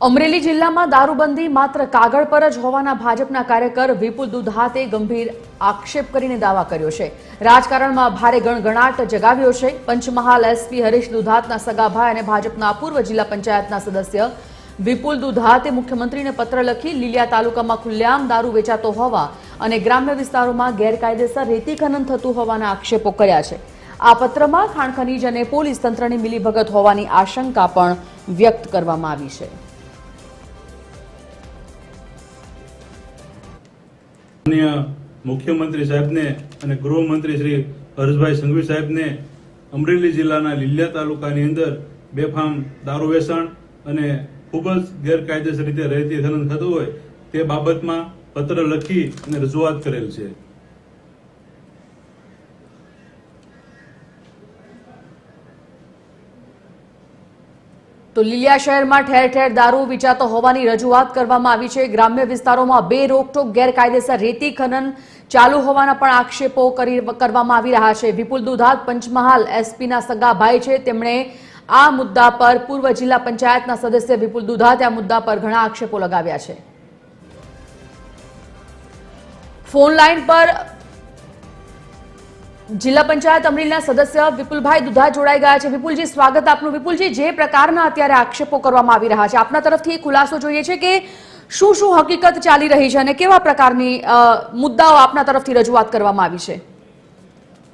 અમરેલી જિલ્લામાં દારૂબંધી માત્ર કાગળ પર જ હોવાના ભાજપના કાર્યકર વિપુલ દુધાતે ગંભીર આક્ષેપ કરીને દાવા કર્યો છે। રાજકારણમાં ભારે ગણગણાટ જગાવ્યો છે। પંચમહાલ એસપી હરીશ દુધાતના સગાભાઈ અને ભાજપના પૂર્વ જિલ્લા પંચાયતના સદસ્ય વિપુલ દુધાતે મુખ્યમંત્રીને પત્ર લખી લીલિયા તાલુકામાં ખુલ્લેઆમ દારૂ વેચાતો હોવા અને ગ્રામ્ય વિસ્તારોમાં ગેરકાયદેસર રેતી ખનન થતું હોવાના આક્ષેપો કર્યા છે। આ પત્રમાં ખાણ ખનીજ અને પોલીસ તંત્રની મિલીભગત હોવાની આશંકા પણ વ્યક્ત કરવામાં આવી છે। मुख्यमंत्री साहेब ने અને ગૃહમંત્રી શ્રી હર્ષભાઈ સંઘવી સાહેબ ને અમરેલી જિલ્લાના લીલિયા તાલુકાની અંદર બેફામ દારૂ વેચાણ અને ખૂબ જ ગેરકાયદેસર રીતે રેતી ખનન થતું હોય તે બાબતમાં પત્ર લખી અને રજૂઆત કરેલ છે। તો લીલિયા શહેરમાં ઠેર ઠેર દારૂ વેચાતો હોવાની રજૂઆત કરવામાં આવી છે। ગ્રામ્ય વિસ્તારોમાં બે રોકટોક ગેરકાયદેસર રેતી ખનન ચાલુ હોવાના પણ આક્ષેપો કરવામાં આવી રહ્યા છે। વિપુલ દુધાત પંચમહાલ એસપીના સગા ભાઈ છે। તેમણે આ મુદ્દા પર પૂર્વ જિલ્લા પંચાયતના સદસ્ય વિપુલ દુધાતે આ મુદ્દા પર ઘણા આક્ષેપો લગાવ્યા છે। ફોન લાઈન પર जिला पंचायत अमरेलीना सदस्य विपुलभाई दुधात जोड़ाई गया है। विपुलजी स्वागत आपनु। विपुलजी जे प्रकारना अत्यारे आक्षेपो करवामां आवी रह्या छे आपना तरफथी खुलासो जोईए छे के शुं शुं हकीकत चाली रही छे अने केवा प्रकारनी मुद्दाओ आपना तरफथी रजूआत करवामां आवी छे?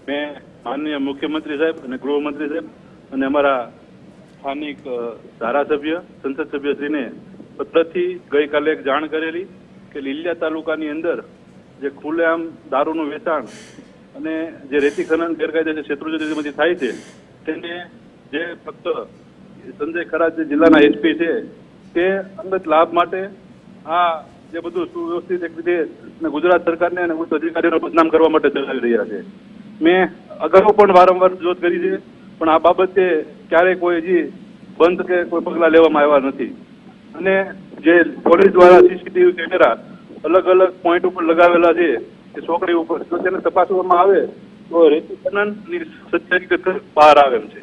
मैं माननीय मुख्यमंत्री साहेब अने गृहमंत्री साहेब अने अमारा स्थानिक धारासभ्य संसद सभ्यश्रीने पत्रथी गईकाले एक जाण करेली के લીલિયા તાલુકાની અંદર જે ખુલ્લેઆમ દારૂનું વેચાણ અને જે રેતી ખનન ગેરકાયદેસર ક્ષેત્રોમાંથી થાય છે તેને જે ફક્ત સંજય ખરાજ જે જિલ્લાના એસપી છે તે અંગત લાભ માટે આ જે બધું સુવ્યવસ્થિત એક રીતે ગુજરાત સરકારને અને ઉચ્ચ અધિકારીઓને બદનામ કરવા માટે ચલાવી રહ્યા છે। મેં અગાઉ પણ વારંવાર રજૂઆત કરી છે પણ આ બાબતે ક્યારેય કોઈ હજી બંધ કે કોઈ પગલાં લેવામાં આવ્યા નથી અને જે પોલીસ દ્વારા સીસીટીવી કેમેરા અલગ અલગ પોઈન્ટ ઉપર લગાવેલા છે કે છોકરી ઉપર જો તેને તપાસવામાં આવે તો રેતી ખનનની સત્ય હકીકત બહાર આવે એમ છે।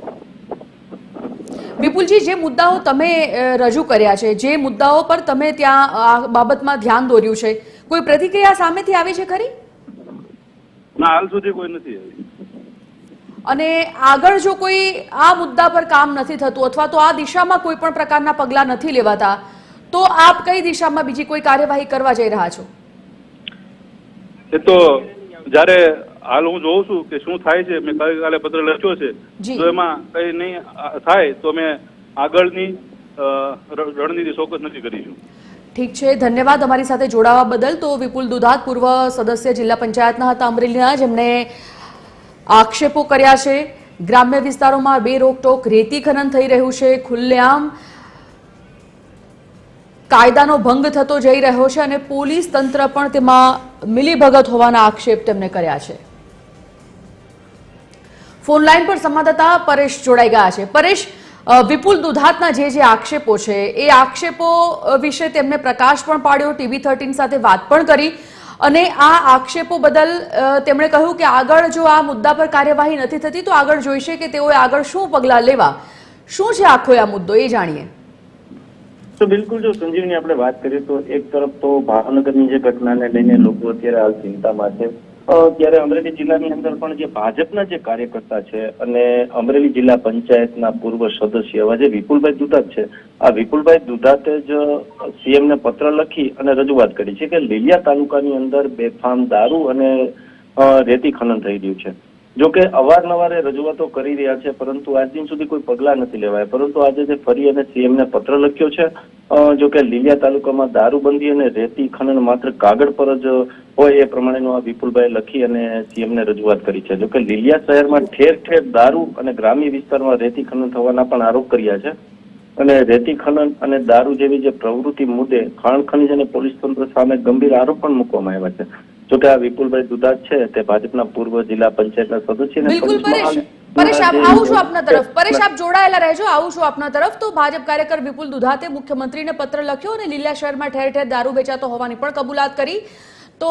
વિપુલજી જે મુદ્દાઓ તમે રજૂ કર્યા છે જે મુદ્દાઓ પર તમે ત્યાં આ બાબતમાં ધ્યાન દોર્યું છે કોઈ પ્રતિક્રિયા સામેથી આવી છે ખરી? ના, હાલ સુધી કોઈ નથી આવી। અને આગળ જો કોઈ આ મુદ્દા પર કામ નથી થતું અથવા તો આ દિશામાં કોઈ પણ પ્રકારના પગલાં નથી લેવાતા તો આપ કઈ દિશામાં બીજી કોઈ કાર્યવાહી કરવા જઈ રહ્યા છો? એ તો જ્યારે હાલ હું જોઉં છું કે શું થાય છે। મેં ગઈકાલે પત્ર લખ્યો છે જો એમાં કઈ નહીં થાય તો મેં આગળની રણનીતિ ચોક્કસ નક્કી કરીશું। ઠીક છે, ધન્યવાદ અમારી સાથે જોડાવા બદલ। તો વિપુલ દુધાત પૂર્વ સદસ્ય જિલ્લા પંચાયતના હતા અમરેલીના, જેમણે આક્ષેપો કર્યા છે। ગ્રામ્ય વિસ્તારોમાં બે રોકટોક રેતી ખનન થઈ રહ્યું છે, ખુલ્લેઆમ કાયદાનો ભંગ થતો જઈ રહ્યો છે અને પોલીસ તંત્ર પણ તેમાં મિલીભગત હોવાના આક્ષેપ તેમને કર્યા છે। ફોન લાઈન પર સંવાદદાતા પરેશ જોડાઈ ગયા છે। પરેશ, વિપુલ દુધાતના જે આક્ષેપો છે એ આક્ષેપો વિશે તેમને પ્રકાશ પણ પાડ્યો, TV13 સાથે વાત પણ કરી અને આ આક્ષેપો બદલ તેમણે કહ્યું કે આગળ જો આ મુદ્દા પર કાર્યવાહી નથી થતી તો આગળ જોઈશે કે તેઓએ આગળ શું પગલાં લેવા। શું છે આખો આ મુદ્દો એ જાણીએ। તો બિલકુલ જો સંજીવની આપણે વાત કરીએ તો એક તરફ તો ભાવનગરની જે ઘટનાને લઈને લોકો અત્યારે હાલ ચિંતામાં છે ત્યારે અમરેલી જિલ્લાની અંદર પણ જે ભાજપના જે કાર્યકર્તા છે અને અમરેલી જિલ્લા પંચાયતના પૂર્વ સદસ્ય એવા જે વિપુલભાઈ દુધાત છે આ વિપુલભાઈ દુધાતે જ સીએમને પત્ર લખી અને રજૂઆત કરી છે કે લીલિયા તાલુકાની અંદર બેફામ દારૂ અને રેતી ખનન થઈ રહ્યું છે। જો કે અવારનવારે રજૂઆતો કરી રહ્યા છે પરંતુ આજ દિન સુધી કોઈ પગલાં નથી લેવાયા પરંતુ આજે જે ફરી અને સીએમને પત્ર લખ્યો છે જો કે લીલિયા તાલુકામાં દારૂબંધી અને રેતી ખનન માત્ર કાગળ પર જ હોય એ પ્રમાણેનું આ વિપુલભાઈ લખી અને સીએમને રજૂઆત કરી છે। જો કે લીલિયા શહેરમાં ઠેર ઠેર દારૂ અને ગ્રામ્ય વિસ્તારમાં રેતી ખનન થવાના પણ આરોપ કર્યા છે અને રેતી ખનન અને દારૂ જેવી જે પ્રવૃત્તિ મુદ્દે ખાણ ખનીજ અને પોલીસ તંત્ર સામે ગંભીર આરોપ પણ મૂકવામાં આવ્યા છે। જો કે આ વિપુલભાઈ દુધાત છે તે ભાજપના પૂર્વ જિલ્લા પંચાયતના સદસ્ય ને બિલકુલ પરેશ આપ આવું છું આપના તરફ। પરેશ આપ જોડાયેલા રહેજો, આવું છું આપના તરફ। તો ભાજપ કાર્યકર વિપુલ દુધાતે મુખ્યમંત્રીને પત્ર લખ્યો અને લીલિયા શહેરમાં ઠેર ઠેર દારૂ વેચાતો હોવાની પણ કબૂલાત કરી। તો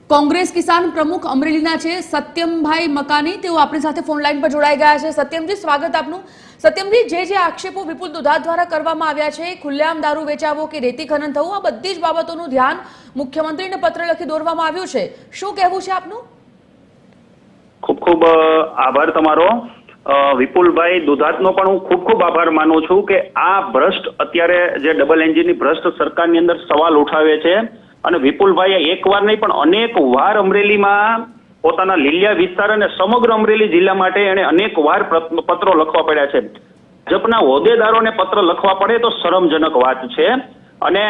કોંગ્રેસ કિસાન પ્રમુખ અમરેલીના છે સત્યમભાઈ મકાની, તેઓ આપણી સાથે ફોન લાઈન પર જોડાઈ ગયા છે. સત્યમજી, સ્વાગત આપનું. સત્યમજી, જે આક્ષેપો વિપુલ દુધાત દ્વારા કરવામાં આવ્યા છે, ખુલ્લેઆમ દારૂ વેચાવો કે રેતી ખનન થવું, આ બધી જ બાબતોનું ધ્યાન મુખ્યમંત્રીને પત્ર લખી દોરવામાં આવ્યું છે, શું કહેવું છે આપનું? ખૂબ ખૂબ આભાર તમારો. વિપુલભાઈ દુધાતનો પણ હું ખૂબ ખૂબ આભાર માનું છું કે આ ભ્રષ્ટ અત્યારે જે ડબલ એન્જિનની ભ્રષ્ટ સરકારની અંદર સવાલ ઉઠાવે છે. અને વિપુલભાઈએ એકવાર નહીં પણ અનેક વાર અમરેલીમાં પોતાના લીલિયા વિસ્તાર અને સમગ્ર અમરેલી જિલ્લા માટે એણે અનેક વાર પત્રો લખવા પડ્યા છે. ભાજપના હોદ્દેદારોને પત્ર લખવા પડે તો શરમજનક વાત છે. અને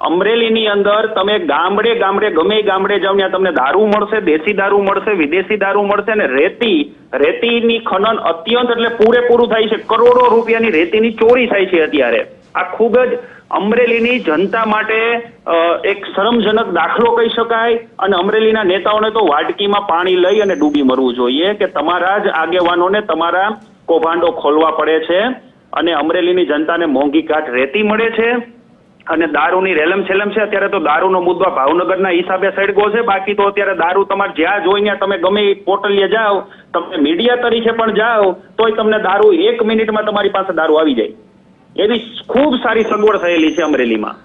અમરેલીની અંદર તમે ગામડે ગામડે ગમે ગામડે જાવ ત્યાં તમને દારૂ મળશે, દેશી દારૂ મળશે, વિદેશી દારૂ મળશે. અને રેતીની ખનન અત્યંત એટલે પૂરેપૂરું થાય છે. કરોડો રૂપિયાની રેતીની ચોરી થાય છે અત્યારે. આ ખૂબ જ અમરેલીની જનતા માટે એક શરમજનક દાખલો કહી શકાય. અને અમરેલીના નેતાઓને તો વાટકીમાં પાણી લઈ અને ડૂબી મરવું જોઈએ કે તમારા જ આગેવાનોને તમારા કૌભાંડો ખોલવા પડે છે. અને અમરેલીની જનતાને મોંઘી કાઠ રેતી મળે છે અને દારૂની રેલમ છેલમ છે. અત્યારે તો દારૂનો મુદ્દો ભાવનગરના હિસાબે સળગો છે. બાકી તો અત્યારે દારૂ તમારે જ્યાં જોઈ ત્યાં તમે ગમે પોર્ટલીએ જાઓ, તમે મીડિયા તરીકે પણ જાઓ તોય તમને દારૂ 1 મિનિટમાં તમારી પાસે દારૂ આવી જાય. એવી ખૂબ સારી સગવડ થયેલી છે અમરેલીમાં.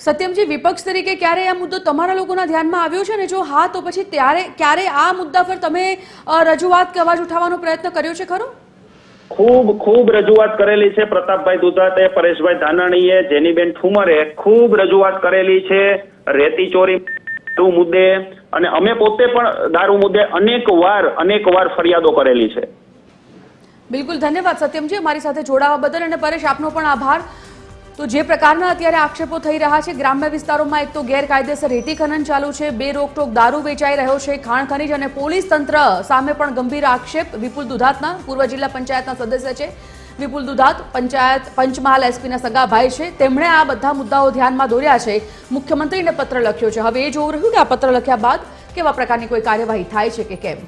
સત્યમજી, વિપક્ષ તરીકે ક્યારે આ મુદ્દો તમારા લોકોના ધ્યાનમાં આવ્યો છે, ને જો હા તો પછી ક્યારે આ મુદ્દા પર તમે રજૂઆત કે અવાજ ઉઠાવવાનો પ્રયત્ન કર્યો છે ખરો? ખૂબ રજૂઆત કરેલી છે. પ્રતાપભાઈ દુધાતે, પરેશભાઈ ધાનાણીએ, જેનીબેન ઠુમરે ખૂબ રજૂઆત કરેલી છે રેતી ચોરી મુદ્દે. અને અમે પોતે પણ દારૂ મુદ્દે અનેક વાર ફરિયાદો કરેલી છે. બિલકુલ, ધન્યવાદ સત્યમજી અમારી સાથે જોડાવા બદલ. અને પરેશ, આપનો પણ આભાર. તો જે પ્રકારના અત્યારે આક્ષેપો થઈ રહ્યા છે, ગ્રામ્ય વિસ્તારોમાં એક તો ગેરકાયદેસર રેતી ખનન ચાલુ છે, બેરોકટોક દારૂ વેચાઈ રહ્યો છે, ખાણ ખનીજ અને પોલીસ તંત્ર સામે પણ ગંભીર આક્ષેપ. વિપુલ દુધાતના પૂર્વ જિલ્લા પંચાયતના સદસ્ય છે વિપુલ દુધાત, પંચમહાલ એસપીના સગા ભાઈ છે. તેમણે આ બધા મુદ્દાઓ ધ્યાનમાં દોર્યા છે, મુખ્યમંત્રીને પત્ર લખ્યો છે. હવે એ જોવું રહ્યું કે આ પત્ર લખ્યા બાદ કેવા પ્રકારની કોઈ કાર્યવાહી થાય છે કે કેમ.